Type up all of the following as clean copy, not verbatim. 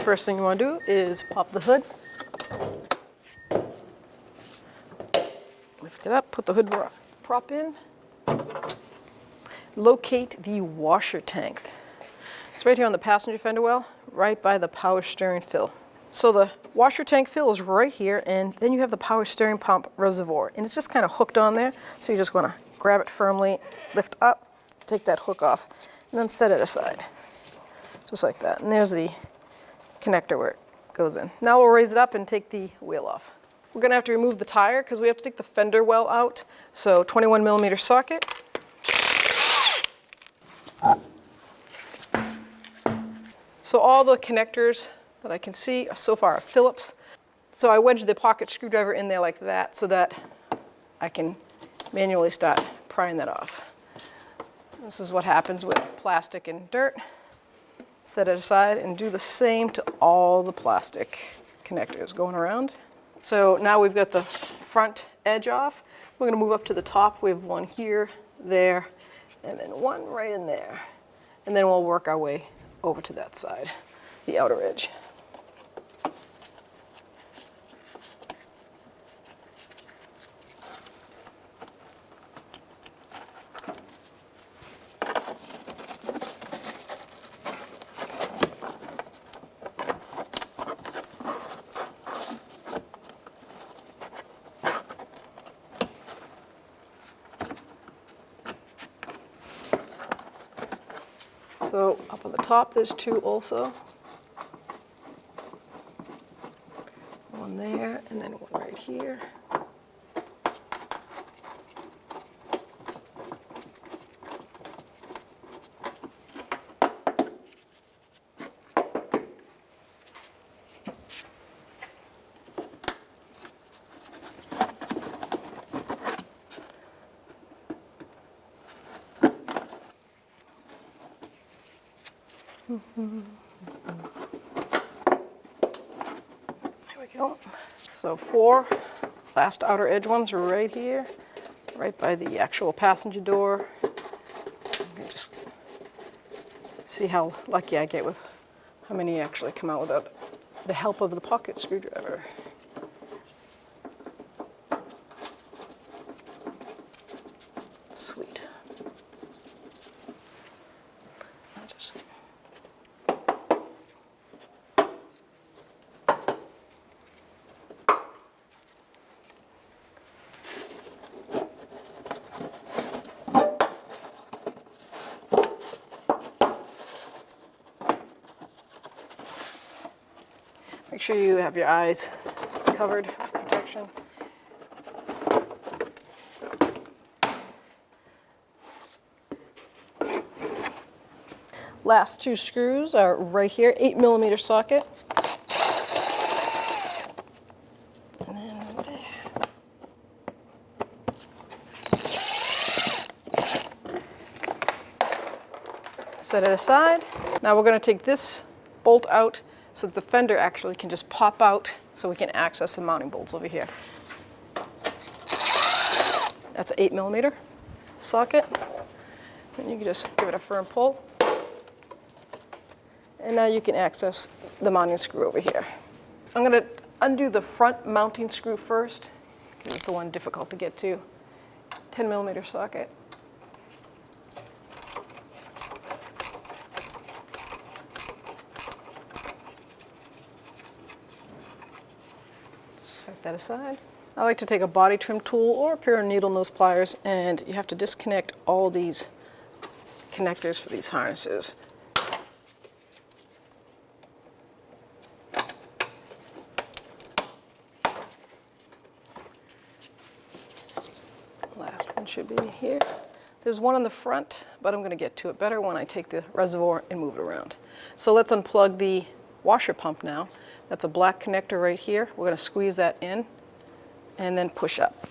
First thing you want to do is pop the hood. Lift it up, put the hood prop in. Locate the washer tank. It's right here on the passenger fender well, right by the power steering fill. So the washer tank fill is right here, and then you have the power steering pump reservoir, and it's just kind of hooked on there. So you just want to grab it firmly, lift up, take that hook off, and then set it aside, just like that. And there's the connector where it goes in. Now we'll raise it up and take the wheel off. We're going to have to remove the tire because we have to take the fender well out. So 21 millimeter socket. So all the connectors that I can see so far are Phillips. So I wedged the pocket screwdriver in there like that so that I can manually start prying that off. This is what happens with plastic and dirt. Set it aside and do the same to all the plastic connectors going around. So now we've got the front edge off. We're going to move up to the top. We have one here, there, and then one right in there. And then we'll work our way over to that side, the outer edge. So up on the top, there's two also. One there, and then one right here. There we go. So 4 last outer edge ones are right here, right by the actual passenger door. You can just see how lucky I get with how many actually come out without the help of the pocket screwdriver. Sweet. Make sure you have your eyes covered for protection. Last 2 screws are right here, 8 millimeter socket. And then there. Set it aside. Now we're going to take this bolt out so that the fender actually can just pop out so we can access the mounting bolts over here. That's an 8 millimeter socket. And you can just give it a firm pull. And now you can access the mounting screw over here. I'm going to undo the front mounting screw first, because it's the one difficult to get to. 10 millimeter socket. Set that aside. I like to take a body trim tool or a pair of needle nose pliers, and you have to disconnect all these connectors for these harnesses. Last one should be here. There's one on the front, but I'm going to get to it better when I take the reservoir and move it around. So let's unplug the washer pump now. That's a black connector right here. We're going to squeeze that in and then push up.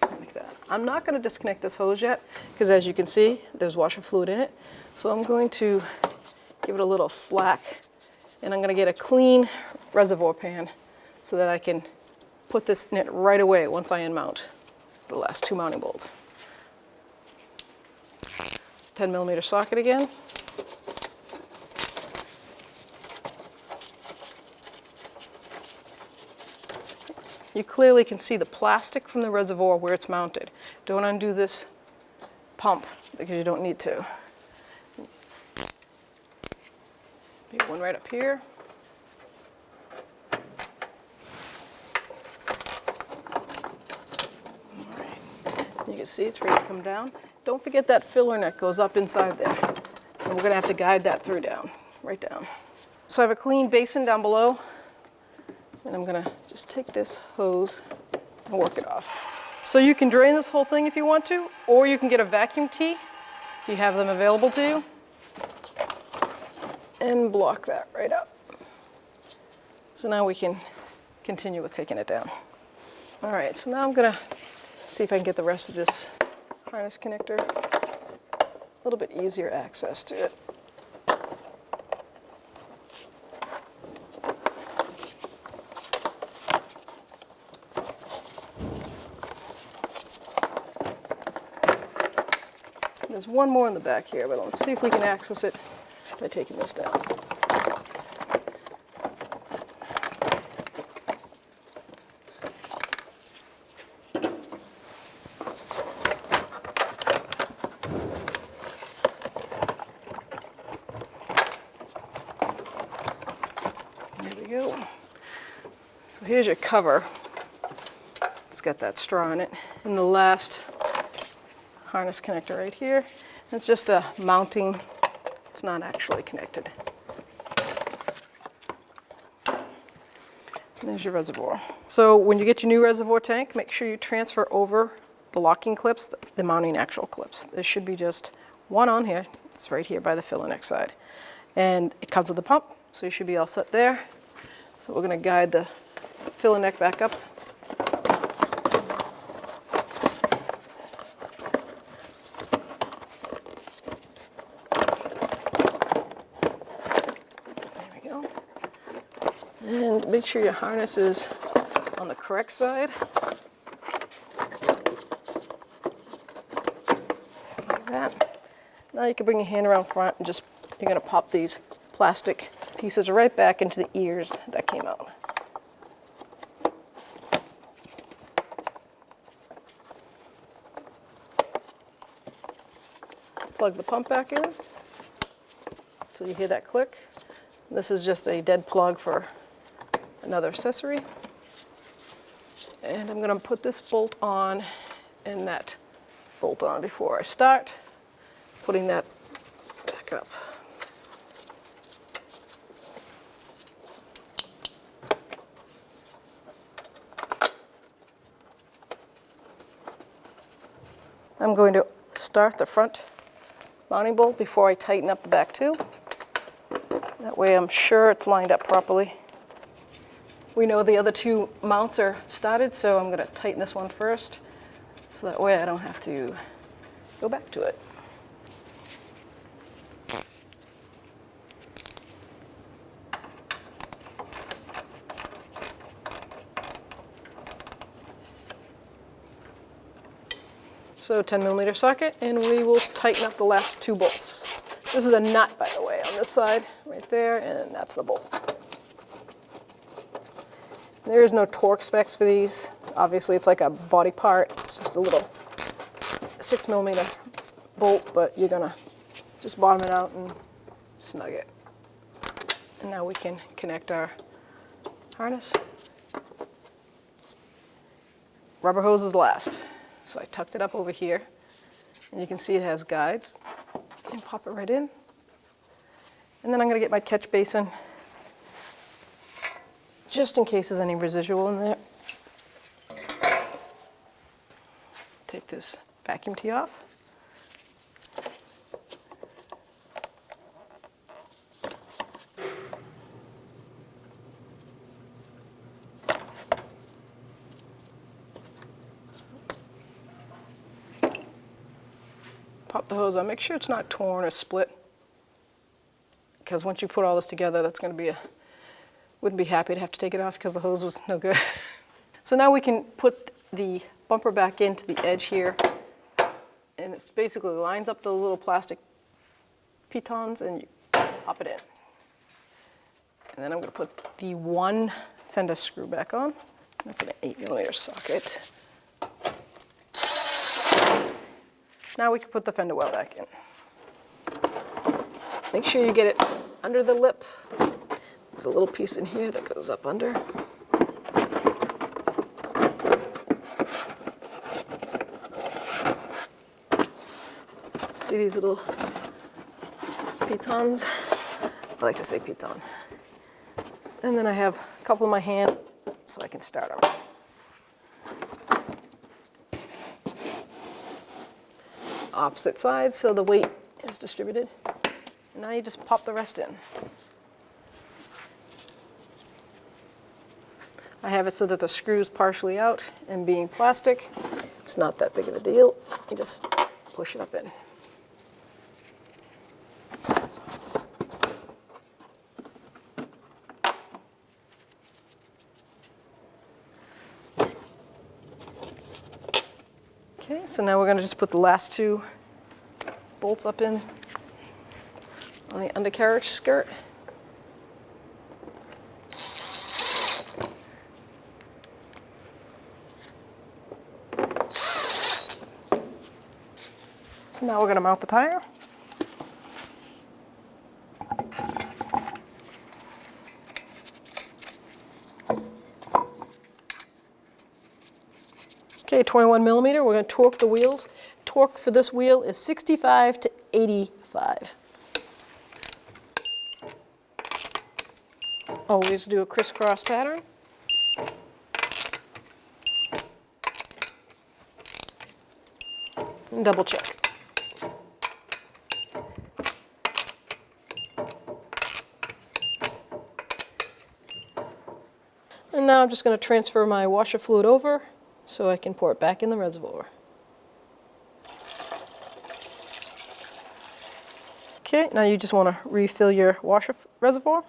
Like that. I'm not going to disconnect this hose yet because, as you can see, there's washer fluid in it. So I'm going to give it a little slack, and I'm going to get a clean reservoir pan so that I can put this in it right away once I unmount the last 2 mounting bolts. 10mm socket again. You clearly can see the plastic from the reservoir where it's mounted. Don't undo this pump because you don't need to. Maybe one right up here. All right. You can see it's ready to come down. Don't forget that filler neck goes up inside there. And we're going to have to guide that through down, right down. So I have a clean basin down below. And I'm going to just take this hose and work it off. So you can drain this whole thing if you want to, or you can get a vacuum tee if you have them available to you, and block that right up. So now we can continue with taking it down. All right, so now I'm going to see if I can get the rest of this harness connector, a little bit easier access to it. There's one more in the back here, but let's see if we can access it by taking this down. There we go. So here's your cover. It's got that straw in it. And the last harness connector right here. It's just a mounting, it's not actually connected. And there's your reservoir. So when you get your new reservoir tank, make sure you transfer over the locking clips, the mounting actual clips. There should be just one on here. It's right here by the filler neck side. And it comes with the pump, so you should be all set there. So we're going to guide the filler neck back up. And make sure your harness is on the correct side. Like that. Now you can bring your hand around front and just, you're going to pop these plastic pieces right back into the ears that came out. Plug the pump back in until you hear that click. This is just a dead plug for another accessory. And I'm going to put this bolt on and that bolt on before I start putting that back up. I'm going to start the front mounting bolt before I tighten up the back too. That way I'm sure it's lined up properly. We know the other two mounts are started, so I'm going to tighten this one first, so that way I don't have to go back to it. So 10mm socket, and we will tighten up the last two bolts. This is a nut, by the way, on this side, right there, and that's the bolt. There is no torque specs for these. Obviously, it's like a body part. It's just a little 6mm bolt, but you're gonna just bottom it out and snug it. And now we can connect our harness. Rubber hose is last. So I tucked it up over here, and you can see it has guides. And pop it right in. And then I'm going to get my catch basin, just in case there's any residual in there. Take this vacuum tee off. Pop the hose on. Make sure it's not torn or split, because once you put all this together, that's going to be wouldn't be happy to have to take it off because the hose was no good. So now we can put the bumper back into the edge here, and it basically lines up the little plastic pitons and you pop it in. And then I'm going to put the one Fender screw back on. That's an 8mm socket. Now we can put the fender well back in. Make sure you get it under the lip. There's a little piece in here that goes up under. See these little pitons? I like to say piton. And then I have a couple in my hand so I can start them. Opposite sides so the weight is distributed. And now you just pop the rest in. I have it so that the screw's partially out, and being plastic, it's not that big of a deal. You just push it up in. Okay, so now we're going to just put the last two bolts up in on the undercarriage skirt. Now we're going to mount the tire. Okay, 21mm, we're going to torque the wheels. Torque for this wheel is 65 to 85. Always do a crisscross pattern. And double check. And now I'm just going to transfer my washer fluid over so I can pour it back in the reservoir. Okay, now you just want to refill your washer reservoir.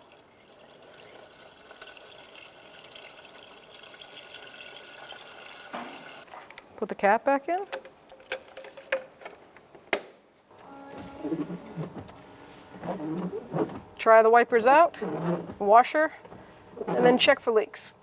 Put the cap back in. Try the wipers out, washer, and then check for leaks.